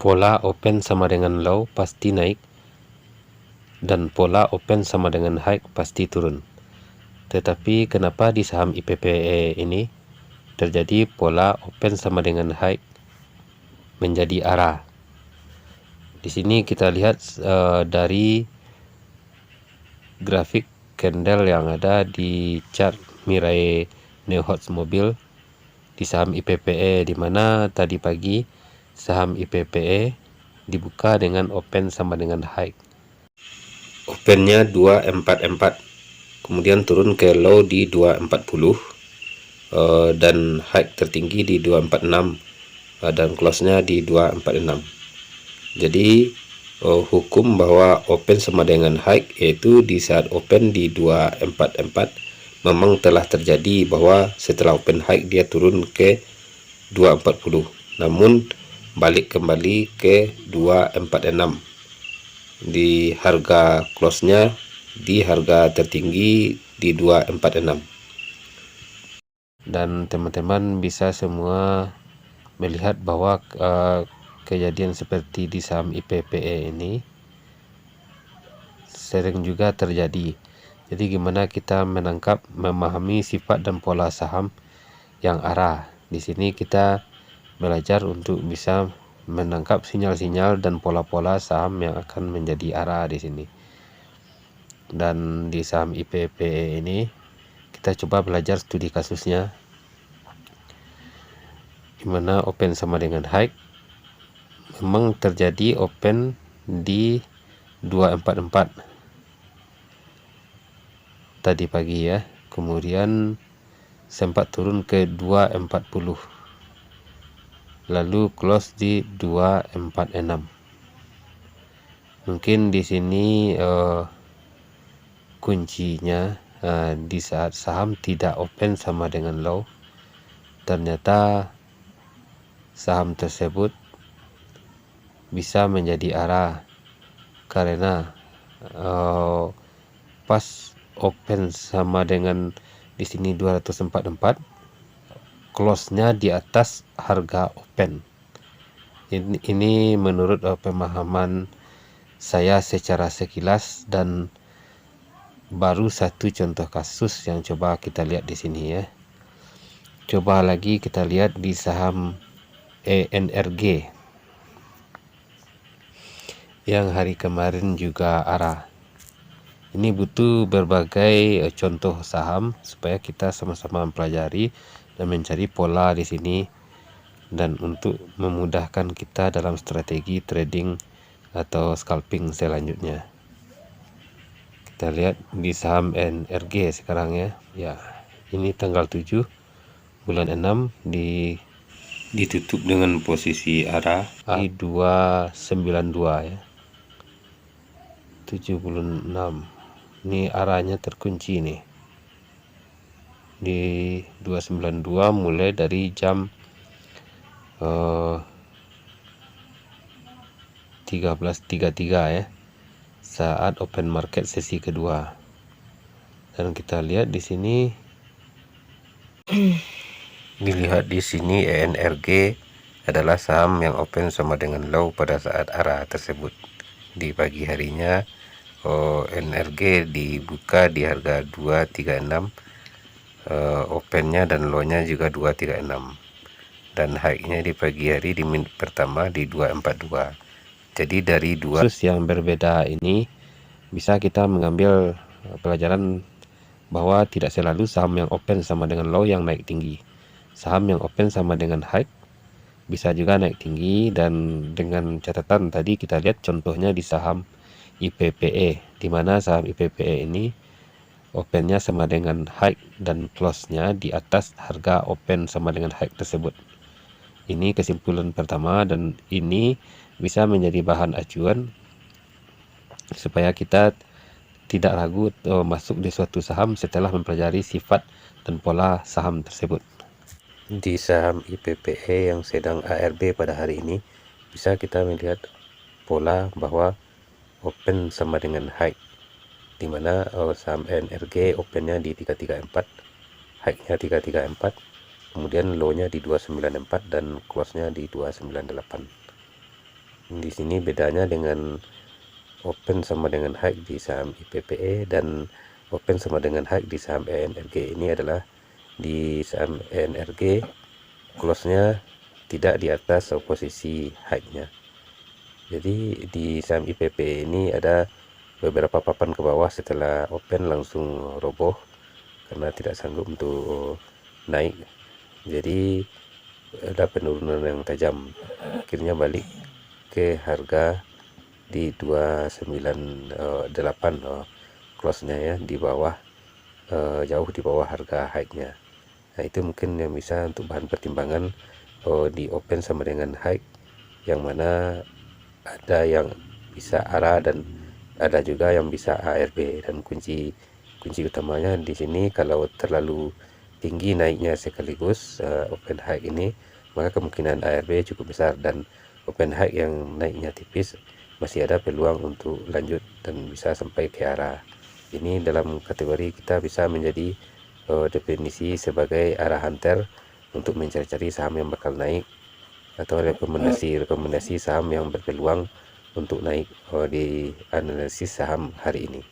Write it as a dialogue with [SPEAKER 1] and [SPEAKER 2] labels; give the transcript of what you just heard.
[SPEAKER 1] pola open sama dengan low pasti naik, dan pola open sama dengan high pasti turun. Tetapi kenapa di saham IPPE ini terjadi pola open sama dengan high menjadi arah? Di sini kita lihat dari grafik candle yang ada di chart Mirai Neo Hot Mobile di saham IPPE, di mana tadi pagi saham IPPE dibuka dengan open sama dengan high. Opennya 244, kemudian turun ke low di 240, dan high tertinggi di 246, dan close-nya di 246. Jadi hukum bahwa open sama dengan high yaitu di saat open di 244 memang telah terjadi, bahwa setelah open high dia turun ke 240, namun balik kembali ke 246 di harga close-nya di harga tertinggi di 246. Dan teman-teman bisa semua melihat bahwa kejadian seperti di saham IPPE ini sering juga terjadi. Jadi gimana kita menangkap, memahami sifat dan pola saham yang arah. Di sini kita belajar untuk bisa menangkap sinyal-sinyal dan pola-pola saham yang akan menjadi arah di sini. Dan di saham IPPE ini kita coba belajar studi kasusnya, dimana open sama dengan high memang terjadi open di 244 tadi pagi ya, kemudian sempat turun ke 240, lalu close di 246. Mungkin di sini kuncinya di saat saham tidak open sama dengan low, ternyata saham tersebut bisa menjadi arah karena pas open sama dengan di sini 244, close-nya di atas harga open. Ini menurut pemahaman saya secara sekilas, dan baru satu contoh kasus yang coba kita lihat di sini ya. Coba lagi kita lihat di saham ENRG yang hari kemarin juga arah. Ini butuh berbagai contoh saham supaya kita sama-sama mempelajari dan mencari pola di sini, dan untuk memudahkan kita dalam strategi trading atau scalping selanjutnya. Kita lihat di saham ENRG sekarang ya. Ya, ini tanggal 7 bulan 6 ditutup dengan posisi arah di 292 ya. 76. Ini arahnya terkunci nih di 292 mulai dari jam 13.33 ya, saat open market sesi kedua. Dan kita lihat di sini dilihat di sini ENRG adalah saham yang open sama dengan low pada saat arah tersebut. Di pagi harinya ENRG dibuka di harga 236, opennya dan low-nya juga 236, dan high-nya di pagi hari di menit pertama di 242. Jadi dari dua kasus yang berbeda ini bisa kita mengambil pelajaran bahwa tidak selalu saham yang open sama dengan low yang naik tinggi. Saham yang open sama dengan high bisa juga naik tinggi, dan dengan catatan tadi kita lihat contohnya di saham IPPE, di mana saham IPPE ini opennya sama dengan high dan close-nya di atas harga open sama dengan high tersebut. Ini kesimpulan pertama, dan ini bisa menjadi bahan acuan supaya kita tidak ragu masuk di suatu saham setelah mempelajari sifat dan pola saham tersebut. Di saham IPPE yang sedang ARB pada hari ini bisa kita melihat pola bahwa open sama dengan high, dimana saham ENRG opennya di 334, high-nya 334, kemudian low-nya di 294 dan close-nya di 298. Di sini bedanya dengan open sama dengan high di saham IPPE dan open sama dengan high di saham ENRG. Ini adalah di saham ENRG close-nya tidak di atas posisi high-nya. Jadi di saham IPP ini ada beberapa papan ke bawah setelah open langsung roboh karena tidak sanggup untuk naik. Jadi ada penurunan yang tajam, akhirnya balik ke harga di 298 close-nya ya, di bawah jauh di bawah harga high-nya. Nah, itu mungkin yang bisa untuk bahan pertimbangan di open sama dengan high, yang mana ada yang bisa ARA dan ada juga yang bisa ARB. Dan kunci utamanya di sini, kalau terlalu tinggi naiknya sekaligus open high ini, maka kemungkinan ARB cukup besar, dan open high yang naiknya tipis masih ada peluang untuk lanjut dan bisa sampai ke ARA. Ini dalam kategori kita bisa menjadi definisi sebagai arah hunter untuk mencari-cari saham yang bakal naik, atau rekomendasi saham yang berpeluang untuk naik di analisis saham hari ini.